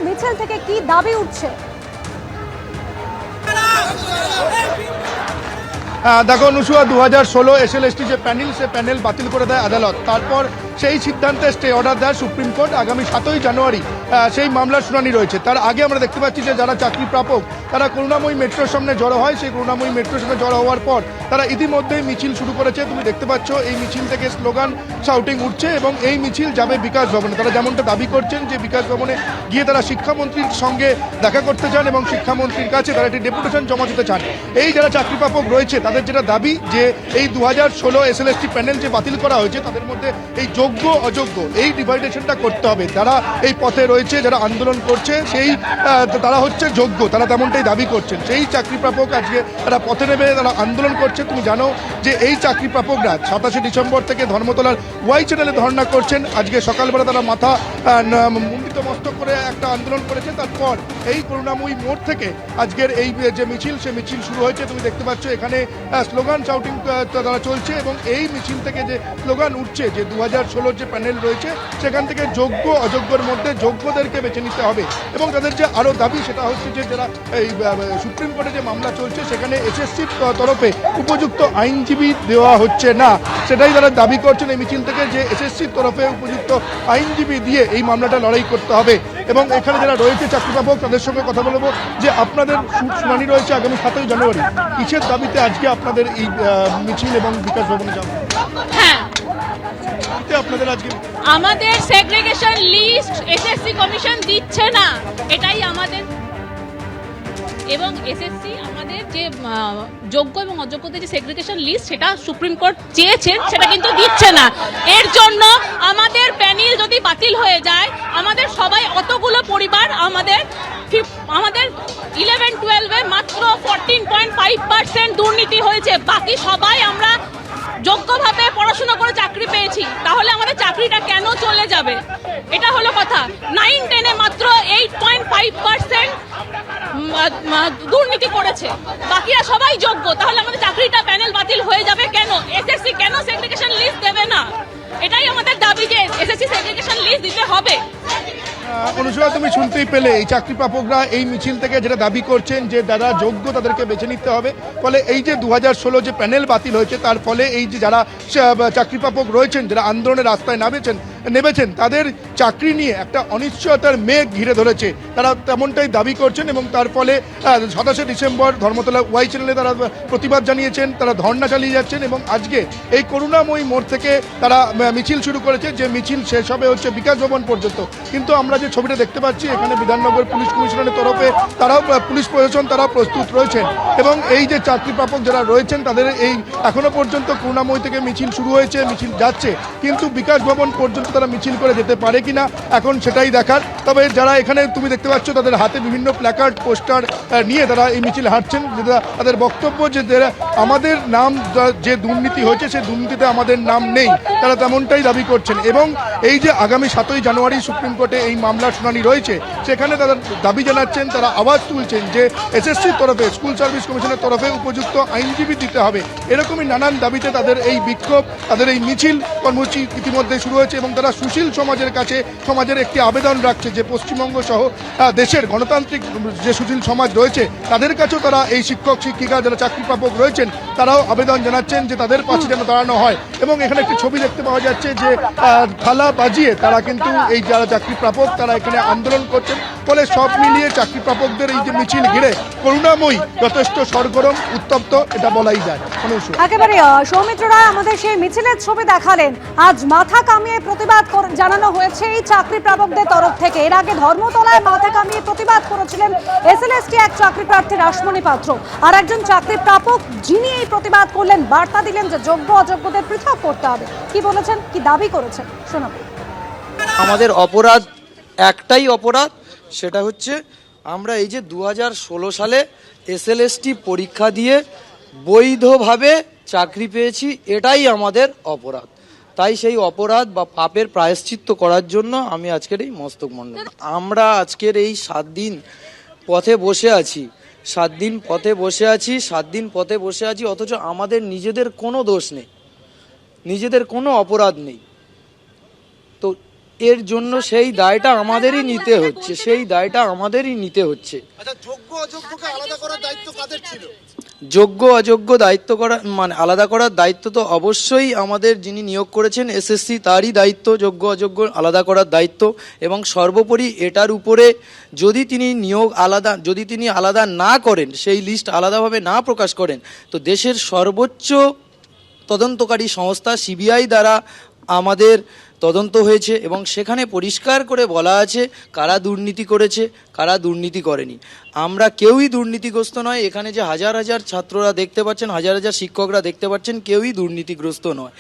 মিছিল থেকে কি দাবি উঠছে? দেখো নুসুয়া, 2016 এসএলএসটি যে প্যানেল, সে প্যানেল বাতিল করে দেয় আদালত। তারপর সেই সিদ্ধান্তে স্টে অর্ডার দেয় সুপ্রিম কোর্ট। আগামী 7ই জানুয়ারি সেই মামলার শুনানি রয়েছে। তার আগে আমরা দেখতে পাচ্ছি যে যারা চাকরি প্রাপক তারা করুণাময়ী মেট্রোর সামনে জড়ো হয়। সেই করুণাময়ী মেট্রোর সামনে জড়ো হওয়ার পর তারা ইতিমধ্যেই মিছিল শুরু করেছে। তুমি দেখতে পাচ্ছ এই মিছিল থেকে স্লোগান শাউটিং উঠছে এবং এই মিছিল যাবে বিকাশ ভবনে। তারা যেমনটা দাবি করছেন যে বিকাশ ভবনে গিয়ে তারা শিক্ষামন্ত্রীর সঙ্গে দেখা করতে চান এবং শিক্ষামন্ত্রীর কাছে তারা একটি ডেপুটেশন জমা দিতে চান। এই যারা চাকরি প্রাপক রয়েছে তাদের যেটা দাবি যে এই 2016 এসএলএসটি প্যানেল যে বাতিল করা হয়েছে তাদের মধ্যে এই যোগ্য অযোগ্য এই ডিভাইডেশনটা করতে হবে। যারা এই পথে রয়েছে, যারা আন্দোলন করছে, সেই তারা হচ্ছে যোগ্য, তারা তেমনটাই দাবি করছেন। সেই চাকরি প্রাপক আজকে তারা পথে নেমে তারা আন্দোলন করছে। তুমি জানো যে এই চাকরি প্রাপকরা 27শে ডিসেম্বর থেকে ধর্মতলার ওয়াই চ্যানেলে ধর্ণা করছেন। আজকে সকালবেলা তারা মাথা মুন্ডিত মস্তক করে একটা আন্দোলন করেছে। তারপর এই করুণাময়ী মোড় থেকে আজকের এই যে মিছিল, সে মিছিল শুরু হয়েছে। তুমি দেখতে পাচ্ছ এখানে স্লোগান শাউটিং তারা চলছে এবং এই মিছিল থেকে যে স্লোগান উঠছে যে 2016 যে প্যানেল রয়েছে সেখান থেকে যোগ্য অযোগ্যর মধ্যে যোগ্যদেরকে বেছে নিতে হবে। এবং তাদের যে আরও দাবি সেটা হচ্ছে যে যারা এই সুপ্রিম কোর্টে যে মামলা চলছে সেখানে এসএসসির তরফে উপযুক্ত আইনজীবী দেওয়া হচ্ছে না, সেটাই তারা দাবি করছেন এই মিছিল থেকে, যে এসএসসির তরফে উপযুক্ত আইনজীবী দিয়ে এই মামলাটা লড়াই করতে হবে। এবং এখানে যারা রয়েছে চাকরি প্রাপক তাদের সঙ্গে কথা বলবো যে আপনাদের শুনানি রয়েছে আগামী 7ই জানুয়ারি, কিসের দাবিতে আজকে আপনাদের এই মিছিল এবং বিকাশ ভবনে যাবেন? হ্যাঁ, আপনাদের আজকে আমাদের সেগ্রিগেশন লিস্ট এসএসসি কমিশন দিচ্ছে না, এটাই আমাদের। এবং এসএসসি আমাদের যে যোগ্য এবং অযোগ্যদের যে সেগ্রিগেশন লিস্ট সেটা সুপ্রিম কোর্ট চেয়েছেন, সেটা কিন্তু দিচ্ছে না। এর জন্য আমাদের প্যানেল যদি বাতিল হয়ে যায়, আমাদের সবাই অতগুলো পরিবার, আমাদের 11-12-এ মাত্র 14.5% দুর্নীতি হয়েছে। বাকি সবাই আমরা যোগ্যভাবে পড়াশোনা করে চাকরি পেয়েছি, তাহলে আমাদের চাকরিটা কেন চলে যাবে? এটা হলো কথা। 9-10-এ মাত্র 8.5% দুর্নীতি করেছে, বাকিরা সবাই যোগ্য, তাহলে আমাদের চাকরিটা প্যানেল বাতিল হয়ে যাবে কেন? এসএসসি কেন সেগ্রিগেশন লিস্ট দেবে না? এটাই আমাদের দাবি যে এসএসসি সেগ্রিগেশন লিস্ট দিতে হবে। অনুসূয়া, তুমি শুনতেই পেলে এই চাকরি প্রাপকরা এই মিছিল থেকে যেটা দাবি করছেন যে যারা যোগ্য তাদেরকে বেছে নিতে হবে। ফলে এই যে 2016 যে প্যানেল বাতিল হয়েছে তার ফলে এই যে যারা চাকরি প্রাপক রয়েছেন, যারা আন্দোলনের রাস্তায় নেমেছেন তাদের চাকরি নিয়ে একটা অনিশ্চয়তার মেঘ ঘিরে ধরেছে, তারা তেমনটাই দাবি করছেন। এবং তার ফলে 27শে ডিসেম্বর ধর্মতলা ওয়াই চ্যানেলে তারা প্রতিবাদ জানিয়েছেন, তারা ধর্ণা চালিয়ে যাচ্ছেন এবং আজকে এই করুণাময়ী মোড় থেকে তারা মিছিল শুরু করেছে, যে মিছিল শেষ হবে হচ্ছে বিকাশ ভবন পর্যন্ত। কিন্তু আমরা যে ছবিটা দেখতে পাচ্ছি এখানে বিধাননগর পুলিশ কমিশনারের তরফে তারাও পুলিশ প্রশাসন তারা প্রস্তুত রয়েছেন। এবং এই যে চাকরি প্রাপক যারা রয়েছেন তাদের এই এখনো পর্যন্ত করুণাময়ী থেকে মিছিল শুরু হয়েছে, মিছিল যাচ্ছে, কিন্তু বিকাশ ভবন পর্যন্ত তারা মিছিল করে যেতে পারে কিনা এখন সেটাই দেখার। তবে যারা এখানে তুমি দেখতে পাচ্ছ তাদের হাতে বিভিন্ন প্ল্যাকার্ড পোস্টার নিয়ে তারা এই মিছিল হাঁটছেন, যেটা তাদের বক্তব্য যে আমাদের নাম যে দুর্নীতি হয়েছে সেই দুর্নীতিতে আমাদের নাম নেই, তারা তেমনটাই দাবি করছেন। এবং এই যে আগামী 7ই জানুয়ারি সুপ্রিম কোর্টে এই মামলার শুনানি রয়েছে সেখানে তারা দাবি জানাচ্ছেন, তারা আওয়াজ তুলছেন যে এসএসসির তরফে, স্কুল সার্ভিস কমিশনের তরফে উপযুক্ত আইনজীবী দিতে হবে। এরকমই নানান দাবিতে তাদের এই বিক্ষোভ, তাদের এই মিছিল কর্মসূচি ইতিমধ্যে শুরু হয়েছে। এবং তারা সুশীল সমাজের কাছে সমাজের একটি আবেদন রাখছে যে পশ্চিমবঙ্গ সহ দেশের গণতান্ত্রিক যে সুশীল সমাজ রয়েছে তাদের কাছেও তারা এই শিক্ষক শিক্ষিকা যারা চাকরি প্রাপক রয়েছেন তারাও আবেদন জানাচ্ছেন যে তাদের পাশে যেন দাঁড়ানো হয়। এবং এখানে একটি ছবি দেখতে পাওয়া যাচ্ছে যে থালা বাজিয়ে তারা কিন্তু এই যারা চাকরি প্রাপক তারা এখানে আন্দোলন করছেন। ফলে সব মিলিয়ে চাকরি প্রাপকদের এই যে মিছিল ঘিরে করুণাময়ী যথেষ্ট সরগরম, উত্তপ্ত, এটা বলাই যায়। একেবারে সৌমিত্র রায় আমাদের সেই মিছিলের ছবি দেখালেন। আজ মাথা কামিয়ে প্রতিবাদ জানানো হয়েছে এই চাকরি প্রাপকদের তরফ থেকে। এর আগে ধর্মতলায় মাথা কামিয়ে প্রতিবাদ করেছিলেন এসএলএসটি এক চাকরি প্রার্থী রাসমণি পাত্র। আর একজন চাকরি প্রাপক যিনি এই প্রতিবাদ করলেন, বার্তা দিলেন যে যোগ্য অযোগ্যদের পৃথক করতে হবে। কি বলেছেন, কি দাবি করেছেন শোনাবো। আমাদের অপরাধ একটাই অপরাধ, সেটা হচ্ছে আমরা এই যে 2016 সালে এসএলএসটি পরীক্ষা দিয়ে বৈধভাবে চাকরি পেয়েছি, এটাই আমাদের অপরাধ। তাই সেই অপরাধ বা পাপের প্রায়শ্চিত্ত করার জন্য আমি আজকের এই মস্তক মণ্ডল, আমরা আজকের এই 7 দিন পথে বসে আছি, 7 দিন পথে বসে আছি, 7 দিন পথে বসে আছি, অথচ আমাদের নিজেদের কোনো দোষ নেই, নিজেদের কোনো অপরাধ নেই। তো এর জন্য সেই দায়টা আমাদেরই নিতে হচ্ছে, সেই দায়টা আমাদেরই নিতে হচ্ছে। আচ্ছা, যোগ্য অযোগ্যকে আলাদা করার দায়িত্ব কাদের ছিল? যোগ্য অযোগ্য দায়িত্ব করা মানে আলাদা করার দায়িত্ব তো অবশ্যই আমাদের যিনি নিয়োগ করেছেন এসএসসি, তারই দায়িত্ব যোগ্য অযোগ্য আলাদা করার দায়িত্ব। এবং সর্বোপরি এটার উপরে যদি তিনি আলাদা না করেন, সেই লিস্ট আলাদাভাবে না প্রকাশ করেন, তো দেশের সর্বোচ্চ তদন্তকারী সংস্থা সিবিআই দ্বারা আমাদের তদন্ত হয়েছে এবং সেখানে পরিষ্কার করে বলা আছে কারা দুর্নীতি করেছে, কারা দুর্নীতি করেনি। আমরা কেউই দুর্নীতিগ্রস্ত নয়। এখানে যে হাজার হাজার ছাত্ররা দেখতে পাচ্ছেন, হাজার হাজার শিক্ষকরা দেখতে পাচ্ছেন, কেউই দুর্নীতিগ্রস্ত নয়।